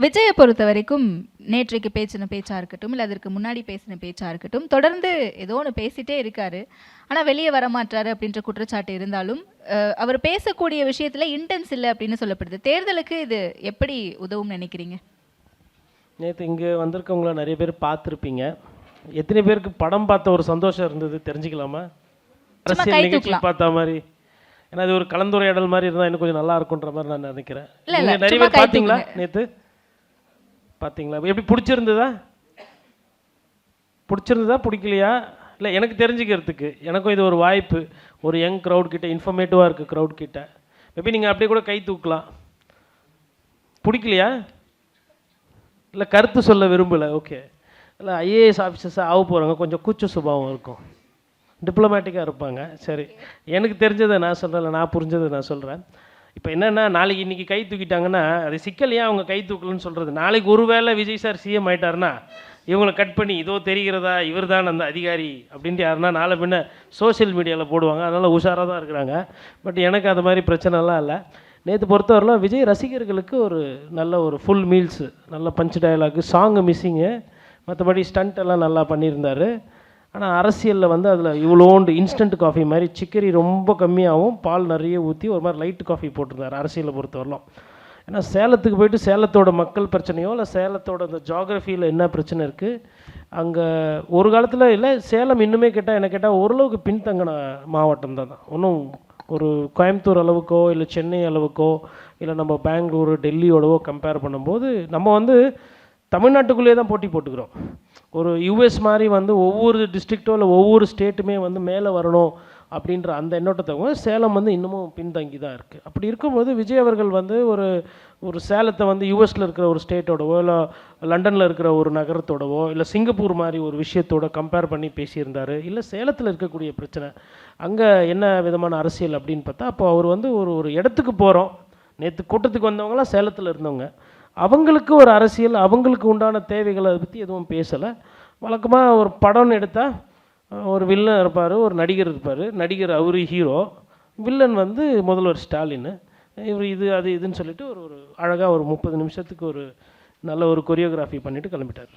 விஜயை பொறுத்த வரைக்கும் நேற்றைக்கு பேசின பேச்சா இருக்கட்டும், இல்லை அதற்கு முன்னாடி பேசின பேச்சா இருக்கட்டும், தொடர்ந்து ஏதோ ஒன்று பேசிட்டே இருக்காரு. ஆனால் வெளியே வரமாட்டாரு அப்படின்ற குற்றச்சாட்டு இருந்தாலும் அவர் பேசக்கூடிய விஷயத்தில் இன்டென்ஸ் இல்லை அப்படின்னு சொல்லப்படுது. தேர்தலுக்கு இது எப்படி உதவும் நினைக்கிறீங்க? நேற்று இங்கே வந்திருக்கவங்கள நிறைய பேர் பார்த்துருப்பீங்க. எத்தனை பேருக்கு படம் பார்த்த ஒரு சந்தோஷம் இருந்தது தெரிஞ்சுக்கலாமா? அரசியல் நிகழ்ச்சி பார்த்த மாதிரி. ஏன்னா அது ஒரு கலந்துரையாடல் மாதிரி இருந்தால் இன்னும் கொஞ்சம் நல்லா இருக்குன்ற மாதிரி நான் நினைக்கிறேன். நிறைய பேர் பார்த்தீங்களா? நேற்று பார்த்தீங்களா? எப்படி பிடிச்சிருந்ததா? பிடிக்கலையா? இல்லை, எனக்கு தெரிஞ்சுக்கிறதுக்கு எனக்கும் இது ஒரு வாய்ப்பு. ஒரு யங் க்ரௌட் கிட்ட, இன்ஃபர்மேட்டிவாக இருக்குது க்ரௌட் கிட்ட. மேபி நீங்கள் அப்படியே கூட கை தூக்கலாம். பிடிக்கலையா? இல்லை, கருத்து சொல்ல விரும்பலை. ஓகே. இல்லை, ஐஏஎஸ் ஆஃபீஸர்ஸாக ஆக போகிறாங்க, கொஞ்சம் கூச்ச சுபாவம் இருக்கும், டிப்ளமேட்டிக்காக இருப்பாங்க. சரி, எனக்கு தெரிஞ்சதை நான் சொல்கிறேன், நான் புரிஞ்சதை நான் சொல்கிறேன். இப்போ என்னென்னா, நாளைக்கு இன்றைக்கி கை தூக்கிட்டாங்கன்னா அது சிக்கல். ஏன் அவங்க கை தூக்கலன்னு சொல்கிறது? நாளைக்கு ஒருவேளை விஜய் சார் சிஎம் ஆகிட்டாருன்னா இவங்களை கட் பண்ணி இதோ தெரிகிறதா இவர் தான் அந்த அதிகாரி அப்படின்ட்டு யாருன்னா நாளை பின்ன சோஷியல் மீடியாவில் போடுவாங்க. அதனால் உஷாராக தான் இருக்கிறாங்க. பட் எனக்கு அது மாதிரி பிரச்சனைலாம் இல்லை. நேற்று பொறுத்தவரைலாம் விஜய் ரசிகர்களுக்கு ஒரு நல்ல ஒரு ஃபுல் மீல்ஸு, நல்ல பஞ்ச் டயலாகு, சாங்கு மிஸ்ஸிங்கு, மற்றபடி ஸ்டண்ட் எல்லாம் நல்லா பண்ணியிருந்தார். ஆனால் அரசியலில் வந்து அதில் இவ்வளோண்டு இன்ஸ்டன்ட் காஃபி மாதிரி சிக்கரி ரொம்ப கம்மியாகவும் பால் நிறைய ஊற்றி ஒரு மாதிரி லைட் காஃபி போட்டிருந்தார் அரசியலை பொறுத்தவரைலாம். ஏன்னா சேலத்துக்கு போயிட்டு சேலத்தோட மக்கள் பிரச்சனையோ இல்லை சேலத்தோட அந்த ஜாகிரஃபியில் என்ன பிரச்சனை இருக்குது அங்கே ஒரு காலத்தில் இல்லை. சேலம் இன்னுமே கேட்டால் என்ன கேட்டால் ஓரளவுக்கு பின்தங்கின மாவட்டம் தான். ஒன்றும் ஒரு கோயம்புத்தூர் அளவுக்கோ இல்லை சென்னை அளவுக்கோ இல்லை நம்ம பெங்களூரு டெல்லியோடவோ கம்பேர் பண்ணும்போது நம்ம வந்து தமிழ்நாட்டுக்குள்ளேயே தான் போட்டி போட்டுக்கிறோம். ஒரு யூஎஸ் மாதிரி வந்து ஒவ்வொரு டிஸ்ட்ரிக்டோ இல்லை ஒவ்வொரு ஸ்டேட்டுமே வந்து மேலே வரணும் அப்படின்ற அந்த எண்ணோட்டத்தை சேலம் வந்து இன்னமும் பின்தங்கி தான் இருக்குது. அப்படி இருக்கும்போது விஜய் அவர்கள் வந்து ஒரு சேலத்தை வந்து யூஎஸில் இருக்கிற ஒரு ஸ்டேட்டோடவோ இல்லை லண்டனில் இருக்கிற ஒரு நகரத்தோடவோ இல்லை சிங்கப்பூர் மாதிரி ஒரு விஷயத்தோட கம்பேர் பண்ணி பேசியிருந்தார். இல்லை சேலத்தில் இருக்கக்கூடிய பிரச்சனை அங்கே என்ன விதமான அரசியல் அப்படின்னு பார்த்தா, அப்போ அவர் வந்து ஒரு இடத்துக்கு போகிறோம். நேற்று கூட்டத்துக்கு வந்தவங்களாம் சேலத்தில் இருந்தவங்க. அவங்களுக்கு ஒரு அரசியல், அவங்களுக்கு உண்டான தேவைகளை அதை பற்றி எதுவும் பேசலை. வழக்கமாக ஒரு படம்னு எடுத்தால் ஒரு வில்லன் இருப்பார், ஒரு நடிகர் இருப்பார். நடிகர் அவர் ஹீரோ, வில்லன் வந்து முதல்வர் ஸ்டாலின். இவர் இது அது இதுன்னு சொல்லிட்டு ஒரு அழகாக ஒரு 30 நிமிஷத்துக்கு ஒரு நல்ல ஒரு கொரியோகிராஃபி பண்ணிவிட்டு கிளம்பிட்டார்.